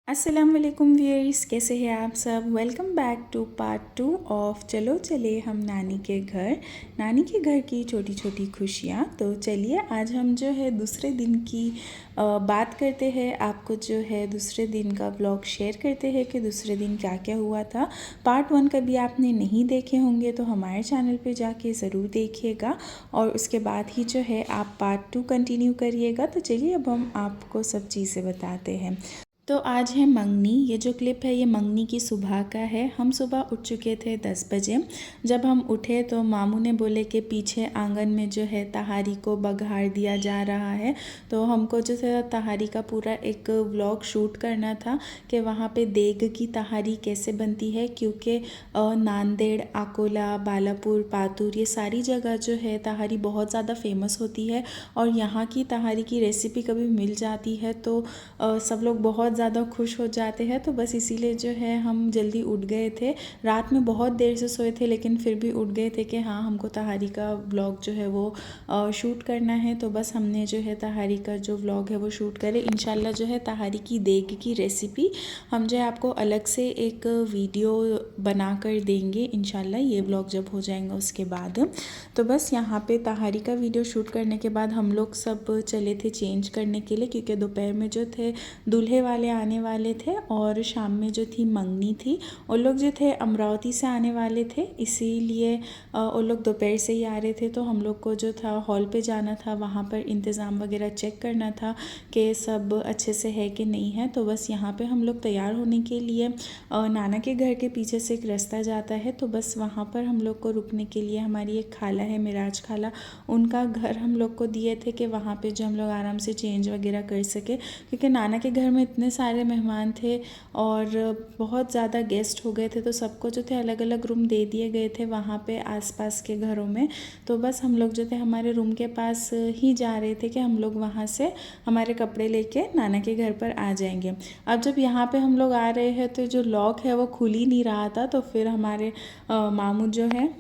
अस्सलाम वालेकुम व्यूअर्स, कैसे हैं आप सब। Welcome back to part 2 of चलो चले हम नानी के घर। नानी के घर की छोटी छोटी खुशियाँ। तो चलिए आज हम जो है दूसरे दिन की बात करते हैं। आपको जो है दूसरे दिन का ब्लॉग शेयर करते हैं कि दूसरे दिन क्या क्या हुआ था। पार्ट 1 कभी आपने नहीं देखे होंगे तो हमारे चैनल पे जाके ज़रूर देखिएगा और उसके बाद ही जो है आप पार्ट 2 कंटिन्यू करिएगा। तो चलिए अब हम आपको सब चीज़ें बताते हैं। तो आज है मंगनी। ये जो क्लिप है ये मंगनी की सुबह का है। हम सुबह उठ चुके थे 10 बजे। जब हम उठे तो मामू ने बोले कि पीछे आंगन में जो है तहारी को बघार दिया जा रहा है। तो हमको जो है तहारी का पूरा एक व्लॉग शूट करना था कि वहाँ पे देग की तहारी कैसे बनती है, क्योंकि नांदेड़, अकोला, बालापुर, पातुर ये सारी जगह जो है तहारी बहुत ज़्यादा फेमस होती है और यहाँ की तहारी की रेसिपी कभी मिल जाती है तो सब लोग बहुत ज़्यादा खुश हो जाते हैं। तो बस इसीलिए जो है हम जल्दी उठ गए थे। रात में बहुत देर से सोए थे लेकिन फिर भी उठ गए थे कि हाँ हमको तहारी का व्लॉग जो है वो शूट करना है। तो बस हमने जो है तहारी का जो व्लॉग है वो शूट करे। इंशाल्लाह जो है तहारी की देग की रेसिपी हम जो है आपको अलग से एक वीडियो बना कर देंगे इंशाल्लाह, ये व्लॉग जब हो जाएगा उसके बाद। तो बस यहाँ पे तहारी का वीडियो शूट करने के बाद हम लोग सब चले थे चेंज करने के लिए, क्योंकि दोपहर में जो थे दूल्हे वाले आने वाले थे और शाम में जो थी मंगनी थी। वो लोग जो थे अमरावती से आने वाले थे, इसीलिए वो लोग दोपहर से ही आ रहे थे। तो हम लोग को जो था हॉल पे जाना था, वहाँ पर इंतज़ाम वगैरह चेक करना था कि सब अच्छे से है कि नहीं है। तो बस यहाँ पे हम लोग तैयार होने के लिए नाना के घर के पीछे से एक रास्ता जाता है, तो बस वहाँ पर हम लोग को रुकने के लिए हमारी एक खाला है, मिराज खाला, उनका घर हम लोग को दिए थे कि वहाँ पे जो हम लोग आराम से चेंज वगैरह कर सके, क्योंकि नाना के घर में इतने सारे मेहमान थे और बहुत ज़्यादा गेस्ट हो गए थे। तो सबको जो थे अलग अलग रूम दे दिए गए थे वहाँ पे आसपास के घरों में। तो बस हम लोग जो थे हमारे रूम के पास ही जा रहे थे कि हम लोग वहाँ से हमारे कपड़े लेके नाना के घर पर आ जाएंगे। अब जब यहाँ पे हम लोग आ रहे हैं तो जो लॉक है वो खुल ही नहीं रहा था। तो फिर हमारे मामू जो है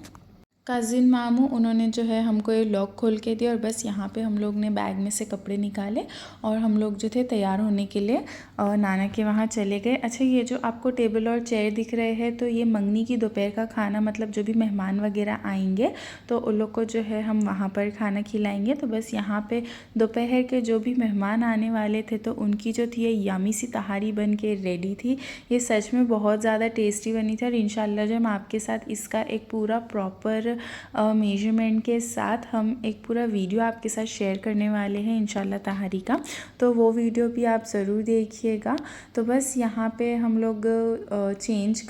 कज़िन मामू, उन्होंने जो है हमको ये लॉक खोल के दिया और बस यहाँ पे हम लोग ने बैग में से कपड़े निकाले और हम लोग जो थे तैयार होने के लिए नाना के वहाँ चले गए। अच्छा, ये जो आपको टेबल और चेयर दिख रहे हैं तो ये मंगनी की दोपहर का खाना, मतलब जो भी मेहमान वगैरह आएंगे तो उन लोग को जो है हम वहाँ पर खाना खिलाएंगे। तो बस यहाँ पे दोपहर के जो भी मेहमान आने वाले थे तो उनकी जो थी ये यमी सी तहारी बन के रेडी थी। ये सच में बहुत ज़्यादा टेस्टी बनी थी और इंशाल्लाह जो हम आपके साथ इसका एक पूरा प्रॉपर मेजरमेंट के साथ हम एक पूरा वीडियो आपके साथ शेयर करने वाले हैं इंशाल्लाह तहारी का। तो वो वीडियो भी आप ज़रूर देखिएगा। तो बस यहाँ पे हम लोग चेंज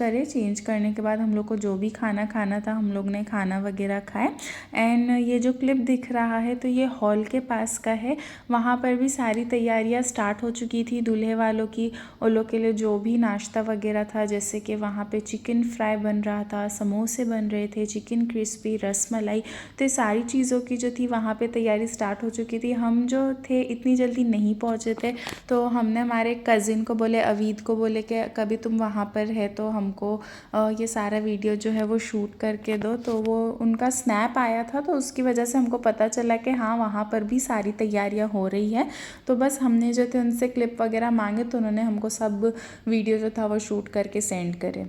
करने के बाद हम लोग को जो भी खाना खाना था हम लोग ने खाना वगैरह खाए। एंड ये जो क्लिप दिख रहा है तो ये हॉल के पास का है। वहाँ पर भी सारी तैयारियाँ स्टार्ट हो चुकी थी दूल्हे वालों की। उन लोग के लिए जो भी नाश्ता वगैरह था, जैसे कि वहाँ पे चिकन फ्राई बन रहा था, समोसे बन रहे थे, चिकन क्रिस्पी, रसमलाई, तो ये सारी चीज़ों की जो थी वहाँ पे तैयारी स्टार्ट हो चुकी थी। हम जो थे इतनी जल्दी नहीं पहुँचे थे तो हमने हमारे कज़िन को बोले, अवीद को बोले कि कभी तुम वहाँ पर है तो हमको ये सारा वीडियो जो है वो शूट करके दो। तो वो उनका स्नैप आया था तो उसकी वजह से हमको पता चला कि हाँ वहाँ पर भी सारी तैयारियाँ हो रही है। तो बस हमने जो थे उनसे क्लिप वगैरह मांगे तो उन्होंने हमको सब वीडियो जो था वो शूट करके सेंड करे।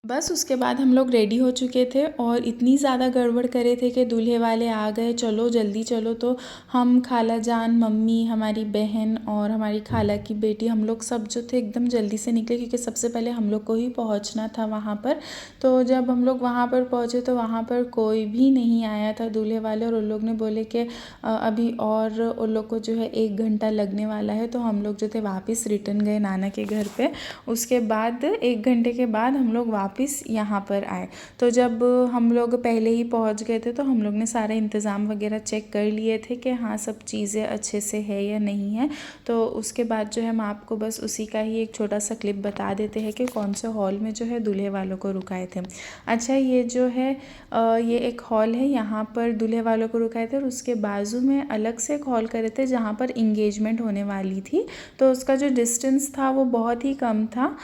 बस उसके बाद हम लोग रेडी हो चुके थे और इतनी ज़्यादा गड़बड़ करे थे कि दूल्हे वाले आ गए, चलो जल्दी चलो। तो हम, खाला जान, मम्मी, हमारी बहन और हमारी खाला की बेटी, हम लोग सब जो थे एकदम जल्दी से निकले, क्योंकि सबसे पहले हम लोग को ही पहुंचना था वहाँ पर। तो जब हम लोग वहाँ पर पहुँचे तो वहाँ पर कोई भी नहीं आया था दूल्हे वाले, और उन लोग ने बोले कि अभी और उन लोग को जो है 1 घंटा लगने वाला है। तो हम लोग जो थे वापस रिटर्न गए नाना के घर पे। उसके बाद 1 घंटे के बाद हम लोग वापस यहाँ पर आए। तो जब हम लोग पहले ही पहुँच गए थे तो हम लोग ने सारे इंतज़ाम वगैरह चेक कर लिए थे कि हाँ सब चीज़ें अच्छे से है या नहीं है। तो उसके बाद जो है हम आपको बस उसी का ही एक छोटा सा क्लिप बता देते हैं कि कौन से हॉल में जो है दूल्हे वालों को रुकाए थे। अच्छा, ये जो है ये एक हॉल है, यहाँ पर दूल्हे वालों को रुकाए थे और उसके बाजू में अलग से एक हॉल करे थे जहाँ पर इंगेजमेंट होने वाली थी। तो उसका जो डिस्टेंस था वो बहुत ही कम था।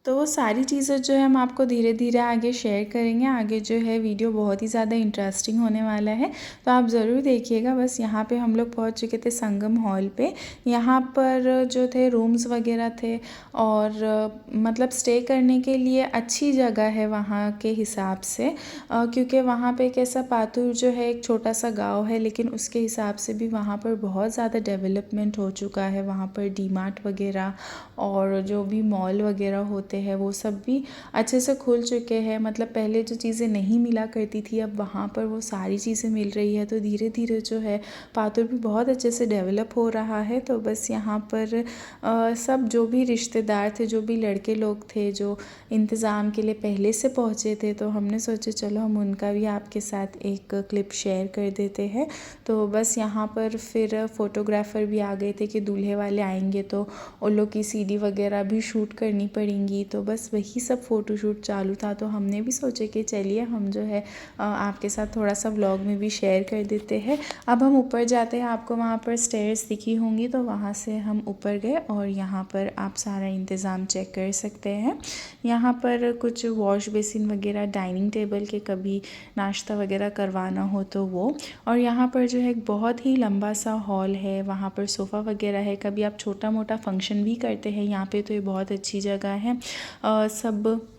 तो वो सारी चीज़ें जो है हम आपको धीरे धीरे आगे शेयर करेंगे। आगे जो है वीडियो बहुत ही ज़्यादा इंटरेस्टिंग होने वाला है, तो आप ज़रूर देखिएगा। बस यहाँ पे हम लोग पहुँच चुके थे संगम हॉल पे। यहाँ पर जो थे रूम्स वगैरह थे और मतलब स्टे करने के लिए अच्छी जगह है वहाँ के हिसाब से, क्योंकि वहाँ पे कैसा पातुर जो है एक छोटा सा गाँव है, लेकिन उसके हिसाब से भी वहाँ पर बहुत ज़्यादा डेवलपमेंट हो चुका है। वहाँ पर डीमार्ट वगैरह और जो भी मॉल वगैरह होते हैं वो सब भी अच्छे से खुल चुके हैं। मतलब पहले जो चीज़ें नहीं मिला करती थी, अब वहाँ पर वो सारी चीज़ें मिल रही है। तो धीरे धीरे जो है पातुर भी बहुत अच्छे से डेवलप हो रहा है। तो बस यहाँ पर सब जो भी रिश्तेदार थे, जो भी लड़के लोग थे जो इंतज़ाम के लिए पहले से पहुँचे थे, तो हमने सोचा चलो हम उनका भी आपके साथ एक क्लिप शेयर कर देते हैं। तो बस यहाँ पर फिर फ़ोटोग्राफ़र भी आ गए थे कि दूल्हे वाले आएंगे तो उन लोग की सीडी वगैरह भी शूट करनी पड़ेंगी। तो बस वही सब फ़ोटोशूट चालू था। तो हमने भी सोचे कि चलिए हम जो है आपके साथ थोड़ा सा व्लॉग में भी शेयर कर देते हैं। अब हम ऊपर जाते हैं, आपको वहाँ पर स्टेयर्स दिखी होंगी, तो वहाँ से हम ऊपर गए और यहाँ पर आप सारा इंतज़ाम चेक कर सकते हैं। यहाँ पर कुछ वॉश बेसिन वगैरह, डाइनिंग टेबल के कभी नाश्ता वगैरह करवाना हो तो वो, और यहाँ पर जो है एक बहुत ही लंबा सा हॉल है। वहाँ पर सोफ़ा वगैरह है, कभी आप छोटा मोटा फंक्शन भी करते हैं यहाँ पे तो ये बहुत अच्छी जगह है। सब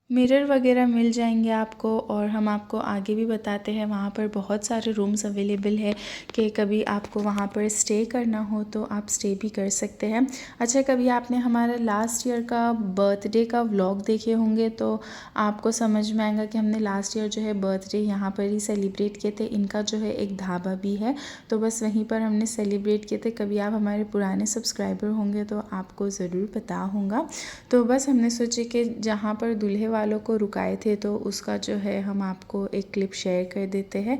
मिरर वगैरह मिल जाएंगे आपको। और हम आपको आगे भी बताते हैं, वहाँ पर बहुत सारे रूम्स अवेलेबल है कि कभी आपको वहाँ पर स्टे करना हो तो आप स्टे भी कर सकते हैं। अच्छा, कभी आपने हमारा लास्ट ईयर का बर्थडे का व्लॉग देखे होंगे तो आपको समझ में आएगा कि हमने लास्ट ईयर जो है बर्थडे यहाँ पर ही सेलिब्रेट किए थे। इनका जो है एक ढाबा भी है, तो बस वहीं पर हमने सेलिब्रेट किए थे। कभी आप हमारे पुराने सब्सक्राइबर होंगे तो आपको ज़रूर पता होगा। तो बस हमने सोचे कि जहाँ पर दूल्हे वालों को रुकाए थे तो उसका जो है हम आपको एक क्लिप शेयर कर देते हैं।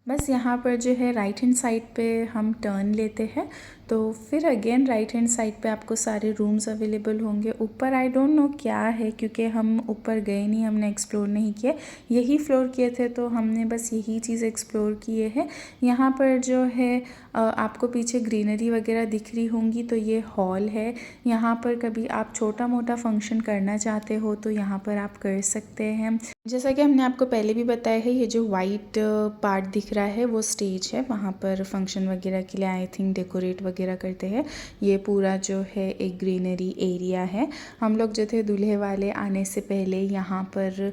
बस यहाँ पर जो है राइट हैंड साइड पे हम टर्न लेते हैं तो फिर अगेन राइट हैंड साइड पे आपको सारे रूम्स अवेलेबल होंगे। ऊपर आई डोंट नो क्या है, क्योंकि हम ऊपर गए नहीं, हमने एक्सप्लोर नहीं किया। यही फ्लोर किए थे तो हमने बस यही चीज़ एक्सप्लोर किए हैं। यहाँ पर जो है आपको पीछे ग्रीनरी वगैरह दिख रही होंगी, तो ये हॉल है। यहाँ पर कभी आप छोटा मोटा फंक्शन करना चाहते हो तो यहाँ पर आप कर सकते हैं। जैसा कि हमने आपको पहले भी बताया है, ये जो वाइट पार्ट दिख रहा है वो स्टेज है। वहाँ पर फंक्शन वगैरह के लिए आई थिंक डेकोरेट वगैरह करते हैं। ये पूरा जो है एक ग्रीनरी एरिया है। हम लोग जो थे दूल्हे वाले आने से पहले यहाँ पर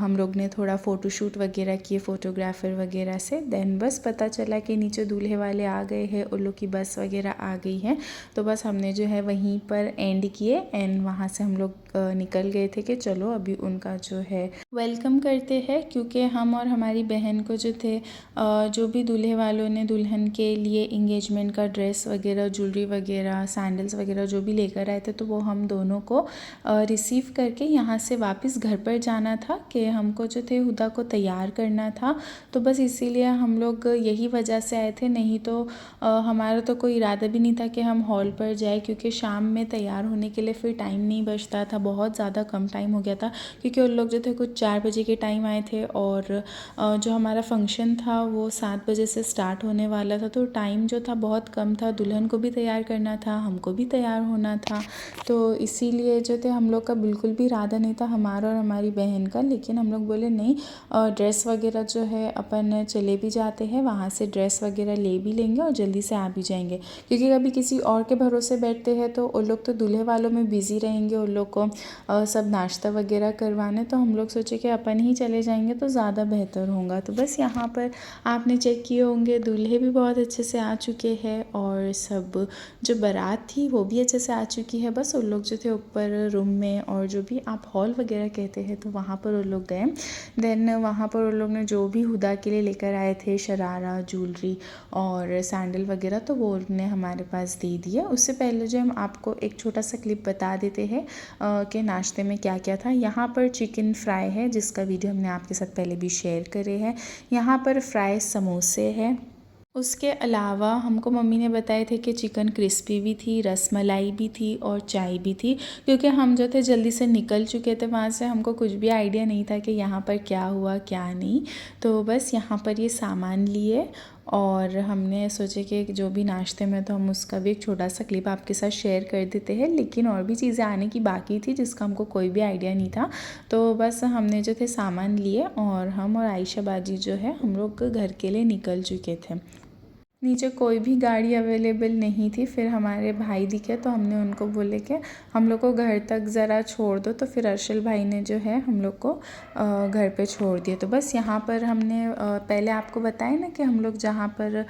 हम लोग ने थोड़ा फ़ोटोशूट वगैरह किए फ़ोटोग्राफ़र वगैरह से। देन बस पता चला कि नीचे दूल्हे वाले आ गए हैं, उन लोग की बस वगैरह आ गई है। तो बस हमने जो है वहीं पर एंड किए एंड वहाँ से हम लोग निकल गए थे कि चलो अभी उनका जो है वेलकम करते हैं। क्योंकि हम और हमारी बहन को जो थे जो भी दूल्हे वालों ने दुल्हन के लिए इंगेजमेंट का ड्रेस वगैरह, ज्वेलरी वगैरह, सैंडल्स वगैरह जो भी लेकर आए थे, तो वो हम दोनों को रिसीव करके यहाँ से वापस घर पर जाना था कि हमको जो थे हुदा को तैयार करना था। तो बस इसीलिए हम लोग यही वजह से आए थे, नहीं तो हमारा तो कोई इरादा भी नहीं था कि हम हॉल पर जाए, क्योंकि शाम में तैयार होने के लिए फिर टाइम नहीं बचता था। बहुत ज़्यादा कम टाइम हो गया था, क्योंकि उन लोग जो थे कुछ 4 बजे के टाइम आए थे और जो हमारा फंक्शन था वो 7 बजे से स्टार्ट होने वाला था। तो टाइम जो था बहुत कम था, दुल्हन को भी तैयार करना था, हमको भी तैयार होना था। तो इसीलिए जो थे हम लोग का बिल्कुल भी इरादा नहीं था, हमारा और हमारी बहन का। लेकिन हम लोग बोले नहीं, ड्रेस वगैरह जो है अपन चले भी जाते हैं, वहाँ से ड्रेस वगैरह ले भी लेंगे और जल्दी से आ भी जाएंगे। क्योंकि कभी किसी और के भरोसे बैठते हैं तो उन लोग तो दूल्हे वालों में बिज़ी रहेंगे, उन लोग को सब नाश्ता वगैरह करवाने। तो हम लोग सोचे कि अपन ही चले जाएंगे तो ज़्यादा बेहतर होगा। तो बस यहाँ पर आपने चेक किए होंगे दूल्हे भी बहुत अच्छे से आ चुके हैं और सब जो बारात थी वो भी अच्छे से आ चुकी है। बस उन लोग जो थे ऊपर रूम में, और जो भी आप हॉल वगैरह कहते हैं, तो वहाँ पर उन लोग गए। देन वहाँ पर उन लोग ने जो भी हुदा के लिए लेकर आए थे, शरारा, ज्वेलरी और सैंडल वगैरह, तो वो उन्होंने हमारे पास दे दिया। उससे पहले जो हम आपको एक छोटा सा क्लिप बता देते हैं कि नाश्ते में क्या क्या था। यहाँ पर चिकन फ्राई है, जिसका वीडियो हमने आपके साथ पहले भी शेयर करे हैं। यहाँ पर फ्राई समोसे हैं। उसके अलावा हमको मम्मी ने बताए थे कि चिकन क्रिस्पी भी थी, रसमलाई भी थी और चाय भी थी। क्योंकि हम जो थे जल्दी से निकल चुके थे वहाँ से, हमको कुछ भी आइडिया नहीं था कि यहाँ पर क्या हुआ क्या नहीं। तो बस यहाँ पर ये सामान लिए और हमने सोचे कि जो भी नाश्ते में तो हम उसका भी एक छोटा सा क्लिप आपके साथ शेयर कर देते हैं। लेकिन और भी चीज़ें आने की बाकी थी जिसका हमको कोई भी आइडिया नहीं था। तो बस हमने जो थे सामान लिए और हम और आयशा बाजी जो है हम लोग घर के लिए निकल चुके थे। नीचे कोई भी गाड़ी अवेलेबल नहीं थी। फिर हमारे भाई दिखे तो हमने उनको बोले कि हम लोग को घर तक ज़रा छोड़ दो। तो फिर अर्शल भाई ने जो है हम लोग को घर पे छोड़ दिए। तो बस यहाँ पर हमने पहले आपको बताया ना कि हम लोग जहाँ पर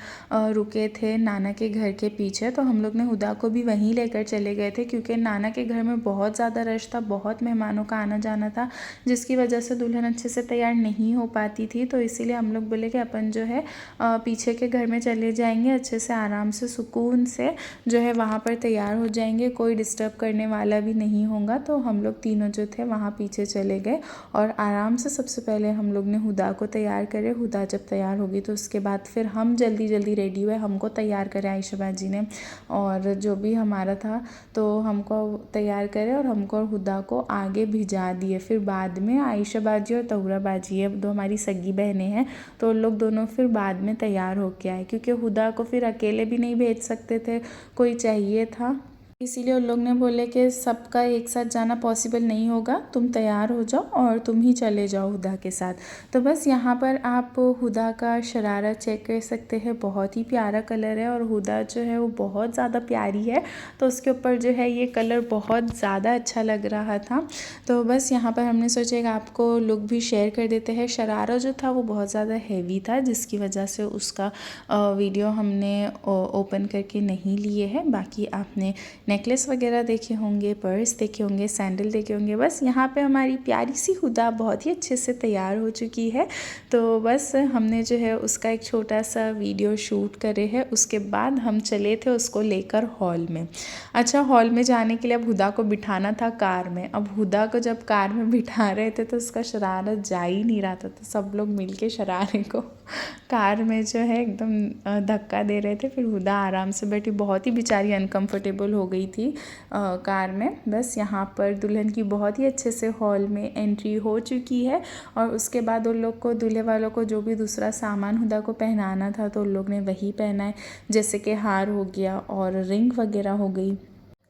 रुके थे नाना के घर के पीछे, तो हम लोग ने हुदा को भी वहीं लेकर चले गए थे क्योंकि नाना के घर में बहुत ज़्यादा रश था, बहुत मेहमानों का आना जाना था, जिसकी वजह से दुल्हन अच्छे से तैयार नहीं हो पाती थी। तो इसीलिए हम लोग बोले कि अपन जो है पीछे के घर में चले जाएंगे, अच्छे से आराम से सुकून से जो है वहाँ पर तैयार हो जाएंगे, कोई डिस्टर्ब करने वाला भी नहीं होगा। तो हम लोग तीनों जो थे वहाँ पीछे चले गए और आराम से सबसे पहले हम लोग ने हुदा को तैयार करे। हुदा जब तैयार होगी तो उसके बाद फिर हम जल्दी जल्दी रेडी हुए, हमको तैयार करे आयशा बाजी ने और जो भी हमारा था तो हमको तैयार करे और हमको और हुदा को आगे भिजा दिए। फिर बाद में आयशा बाजी और तहुरा बाजी है, दो हमारी सगी बहनें हैं, तो लोग दोनों फिर बाद में तैयार होके आए क्योंकि हुदा को फिर अकेले भी नहीं भेज सकते थे, कोई चाहिए था। इसीलिए उन लोग ने बोले कि सबका एक साथ जाना पॉसिबल नहीं होगा, तुम तैयार हो जाओ और तुम ही चले जाओ हुदा के साथ। तो बस यहाँ पर आप हुदा का शरारा चेक कर सकते हैं, बहुत ही प्यारा कलर है और हुदा जो है वो बहुत ज़्यादा प्यारी है, तो उसके ऊपर जो है ये कलर बहुत ज़्यादा अच्छा लग रहा था। तो बस यहाँ पर हमने सोचा कि आपको लुक भी शेयर कर देते हैं। शरारा जो था वो बहुत ज़्यादा हैवी था जिसकी वजह से उसका वीडियो हमने ओपन करके नहीं लिए हैं। बाकी आपने नेकलेस वगैरह देखे होंगे, पर्स देखे होंगे, सैंडल देखे होंगे। बस यहाँ पे हमारी प्यारी सी हुदा बहुत ही अच्छे से तैयार हो चुकी है। तो बस हमने जो है उसका एक छोटा सा वीडियो शूट करे है। उसके बाद हम चले थे उसको लेकर हॉल में। अच्छा, हॉल में जाने के लिए अब हुदा को बिठाना था कार में। अब हुदा को जब कार में बिठा रहे थे तो उसका शरारा जा ही नहीं रहा था, तो सब लोग मिल के शरारे को कार में जो है एकदम धक्का दे रहे थे। फिर हुदा आराम से बैठी, बहुत ही बेचारी अनकंफर्टेबल हो गई थी कार में। बस यहाँ पर दुल्हन की बहुत ही अच्छे से हॉल में एंट्री हो चुकी है और उसके बाद उन लोग को, दूल्हे वालों को जो भी दूसरा सामान हुदा को पहनाना था तो उन लोग ने वही पहना है, जैसे कि हार हो गया और रिंग वगैरह हो गई,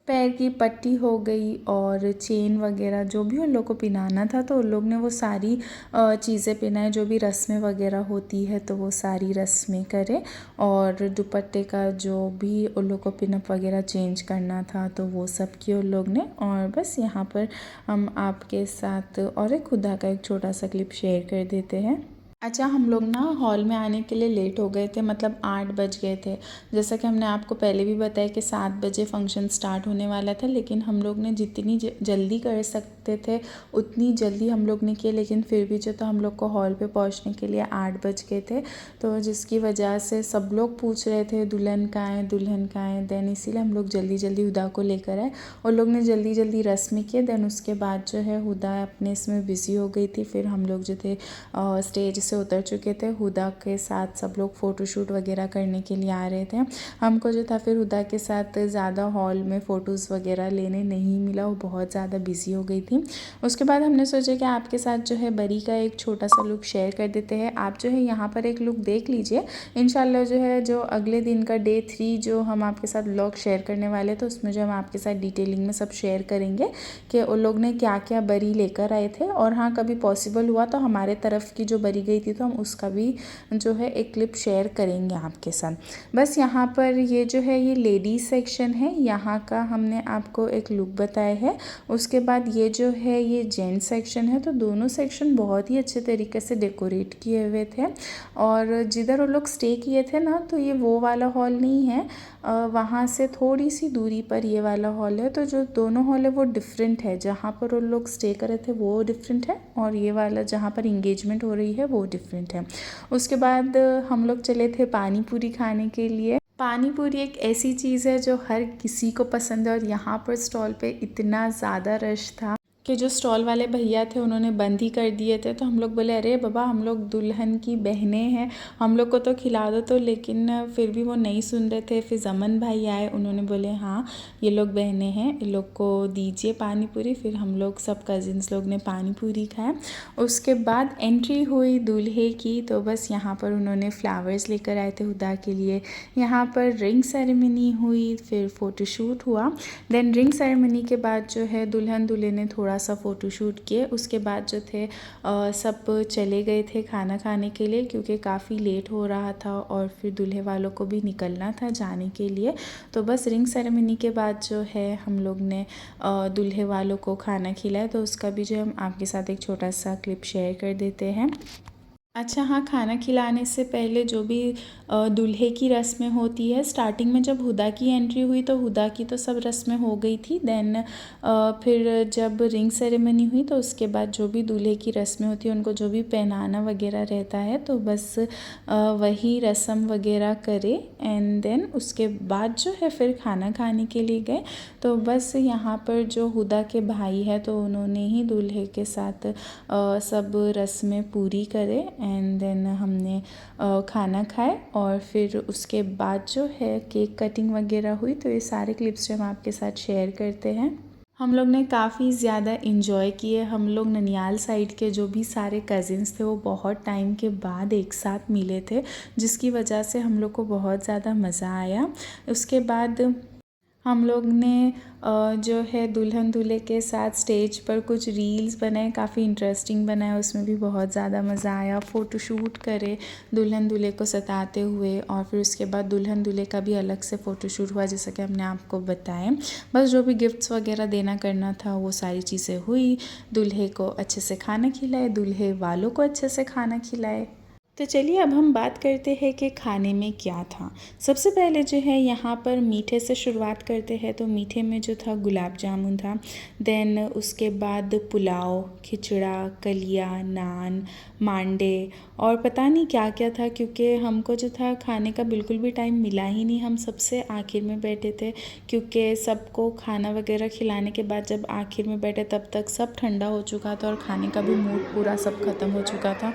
पैर की पट्टी हो गई और चेन वगैरह जो भी उन लोग को पहनाना था तो उन लोग ने वो सारी चीज़ें पहनाए। जो भी रस्में वगैरह होती है तो वो सारी रस्में करे और दुपट्टे का जो भी उन लोग को पिनअप वगैरह चेंज करना था तो वो सब किए उन लोग ने। और बस यहाँ पर हम आपके साथ और एक खुदा का एक छोटा सा क्लिप शेयर कर देते हैं। अच्छा, हम लोग ना हॉल में आने के लिए लेट हो गए थे, मतलब 8 बज गए थे। जैसा कि हमने आपको पहले भी बताया कि 7 बजे फंक्शन स्टार्ट होने वाला था, लेकिन हम लोग ने जितनी जल्दी कर सकते थे उतनी जल्दी हम लोग ने किया, लेकिन फिर भी जो तो हम लोग को हॉल पे पहुंचने के लिए 8 बज गए थे। तो जिसकी वजह से सब लोग पूछ रहे थे दुल्हन कहाँ है, दुल्हन कहाँ है। देन इसीलिए हम लोग जल्दी जल्दी हुदा को लेकर आए और लोग ने जल्दी जल्दी रस्में किए। देन उसके बाद जो है हुदा अपने इसमें बिज़ी हो गई थी। फिर हम लोग जो थे स्टेज से उतर चुके थे। हुदा के साथ सब लोग फ़ोटोशूट वगैरह करने के लिए आ रहे थे। हमको जो था फिर हुदा के साथ ज़्यादा हॉल में फ़ोटोज़ वगैरह लेने नहीं मिला, वो बहुत ज़्यादा बिज़ी हो गई थी। उसके बाद हमने सोचा कि आपके साथ जो है बरी का एक छोटा सा लुक शेयर कर देते हैं। आप जो है यहाँ पर एक लुक देख लीजिए। इंशाल्लाह जो है जो अगले दिन का डे 3 जो हम आपके साथ व्लॉग शेयर करने वाले तो उसमें जो हम आपके साथ डिटेलिंग में सब शेयर करेंगे कि उन लोग ने क्या क्या बरी लेकर आए थे। और हाँ, कभी पॉसिबल हुआ तो हमारे तरफ की जो बरी गई थी तो हम उसका भी जो है एक क्लिप शेयर करेंगे आपके साथ। बस यहाँ पर ये जो है ये लेडीज़ सेक्शन है, यहाँ का हमने आपको एक लुक बताया है। उसके बाद ये जो है ये जेंट्स सेक्शन है। तो दोनों सेक्शन बहुत ही अच्छे तरीके से डेकोरेट किए हुए थे। और जिधर वो लोग स्टे किए थे ना तो ये वो वाला हॉल नहीं है, वहाँ से थोड़ी सी दूरी पर ये वाला हॉल है। तो जो दोनों हॉल है वो डिफरेंट है, जहाँ पर वो लोग स्टे करे थे वो डिफरेंट है और ये वाला जहाँ पर इंगेजमेंट हो रही है वो डिफरेंट है। उसके बाद हम लोग चले थे पानी पूरी खाने के लिए। पानी पूरी एक ऐसी चीज़ है जो हर किसी को पसंद है और यहाँ पर स्टॉल पे इतना ज़्यादा रश था कि जो स्टॉल वाले भैया थे उन्होंने बंद ही कर दिए थे। तो हम लोग बोले अरे बाबा, हम लोग दुल्हन की बहनें हैं, हम लोग को तो खिला दो। तो लेकिन फिर भी वो नहीं सुन रहे थे। फिर जमन भाई आए, उन्होंने बोले हाँ ये लोग बहनें हैं, इन लोग को दीजिए पानी पूरी। फिर हम लोग सब कज़िन्स लोग ने पानी पूरी खाया। उसके बाद एंट्री हुई दूल्हे की। तो बस यहाँ पर उन्होंने फ्लावर्स लेकर आए थे हुदा के लिए। यहाँ पर रिंग सेरेमनी हुई, फिर फ़ोटोशूट हुआ। देन रिंग सेरेमनी के बाद जो है दुल्हन दूल्हे ने थोड़ा सा फ़ोटोशूट किए। उसके बाद जो थे सब चले गए थे खाना खाने के लिए, क्योंकि काफ़ी लेट हो रहा था और फिर दूल्हे वालों को भी निकलना था जाने के लिए। तो बस रिंग सेरेमनी के बाद जो है हम लोग ने दूल्हे वालों को खाना खिलाया। तो उसका भी जो हम आपके साथ एक छोटा सा क्लिप शेयर कर देते हैं। अच्छा हाँ, खाना खिलाने से पहले जो भी दूल्हे की रस्में होती है, स्टार्टिंग में जब हुदा की एंट्री हुई तो हुदा की तो सब रस्में हो गई थी। देन फिर जब रिंग सेरेमनी हुई तो उसके बाद जो भी दूल्हे की रस्में होती हैं, उनको जो भी पहनाना वगैरह रहता है, तो बस वही रस्म वगैरह करे। एंड देन उसके बाद जो है फिर खाना खाने के लिए गए। तो बस यहाँ पर जो हुदा के भाई है तो उन्होंने ही दूल्हे के साथ सब रस्में पूरी करे। एंड देन हमने खाना खाए और फिर उसके बाद जो है केक कटिंग वगैरह हुई। तो ये सारे क्लिप्स जो हम आपके साथ शेयर करते हैं। हम लोग ने काफ़ी ज़्यादा इन्जॉय किए। हम लोग ननियाल साइड के जो भी सारे कज़िन्स थे वो बहुत टाइम के बाद एक साथ मिले थे, जिसकी वजह से हम लोग को बहुत ज़्यादा मज़ा आया। उसके बाद हम लोग ने जो है दुल्हन दूल्हे के साथ स्टेज पर कुछ रील्स बनाए, काफ़ी इंटरेस्टिंग बनाए, उसमें भी बहुत ज़्यादा मज़ा आया। फ़ोटोशूट करे दुल्हन दूल्हे को सताते हुए, और फिर उसके बाद दुल्हन दूल्हे का भी अलग से फ़ोटोशूट हुआ, जैसा कि हमने आपको बताया। बस जो भी गिफ्ट्स वगैरह देना करना था वो सारी चीज़ें हुई। दूल्हे को अच्छे से खाना खिलाए, दूल्हे वालों को अच्छे से खाना खिलाए। तो चलिए अब हम बात करते हैं कि खाने में क्या था। सबसे पहले जो है यहाँ पर मीठे से शुरुआत करते हैं। तो मीठे में जो था गुलाब जामुन था। देन उसके बाद पुलाव, खिचड़ा, कलिया, नान, मांडे और पता नहीं क्या क्या था, क्योंकि हमको जो था खाने का बिल्कुल भी टाइम मिला ही नहीं। हम सबसे आखिर में बैठे थे, क्योंकि सबको खाना वगैरह खिलाने के बाद जब आखिर में बैठे तब तक सब ठंडा हो चुका था और खाने का भी मूड पूरा सब ख़त्म हो चुका था।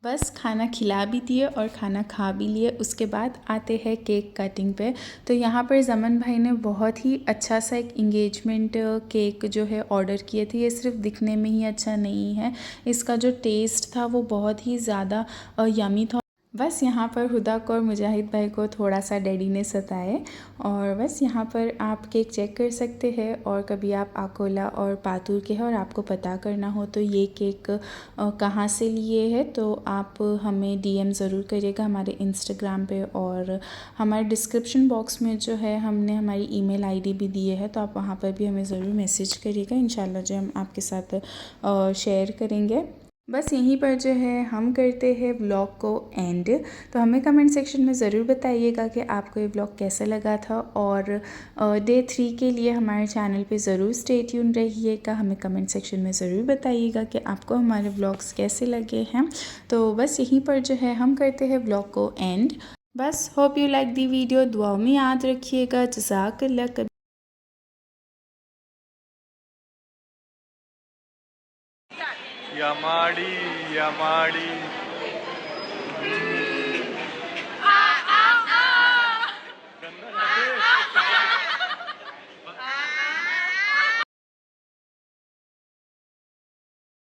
बस खाना खिला भी दिए और खाना खा भी लिए। उसके बाद आते हैं केक कटिंग पे। तो यहाँ पर जमन भाई ने बहुत ही अच्छा सा एक इंगेजमेंट केक जो है ऑर्डर किए थे। ये सिर्फ दिखने में ही अच्छा नहीं है, इसका जो टेस्ट था वो बहुत ही ज़्यादा यमी था। बस यहाँ पर हुदा को और मुजाहिद भाई को थोड़ा सा डैडी ने सताए। और बस यहाँ पर आप केक चेक कर सकते हैं, और कभी आप आकोला और पातूर के हैं और आपको पता करना हो तो ये केक कहाँ से लिए है, तो आप हमें डीएम ज़रूर करिएगा हमारे इंस्टाग्राम पे। और हमारे डिस्क्रिप्शन बॉक्स में जो है हमने हमारी ईमेल आईडी भी दिए है, तो आप वहाँ पर भी हमें ज़रूर मैसेज करिएगा। इंशाल्लाह जो हम आपके साथ शेयर करेंगे। बस यहीं पर जो है हम करते हैं व्लॉग को एंड। तो हमें कमेंट सेक्शन में ज़रूर बताइएगा कि आपको ये व्लॉग कैसा लगा था। और डे 3 के लिए हमारे चैनल पे ज़रूर स्टे ट्यून रहिएगा। हमें कमेंट सेक्शन में ज़रूर बताइएगा कि आपको हमारे व्लॉग्स कैसे लगे हैं। तो बस यहीं पर जो है हम करते हैं व्लॉग को एंड। बस hope you like the video. दुआ में याद रखिएगा। जज़ाकल्लाह। Yamadi, Yamadi.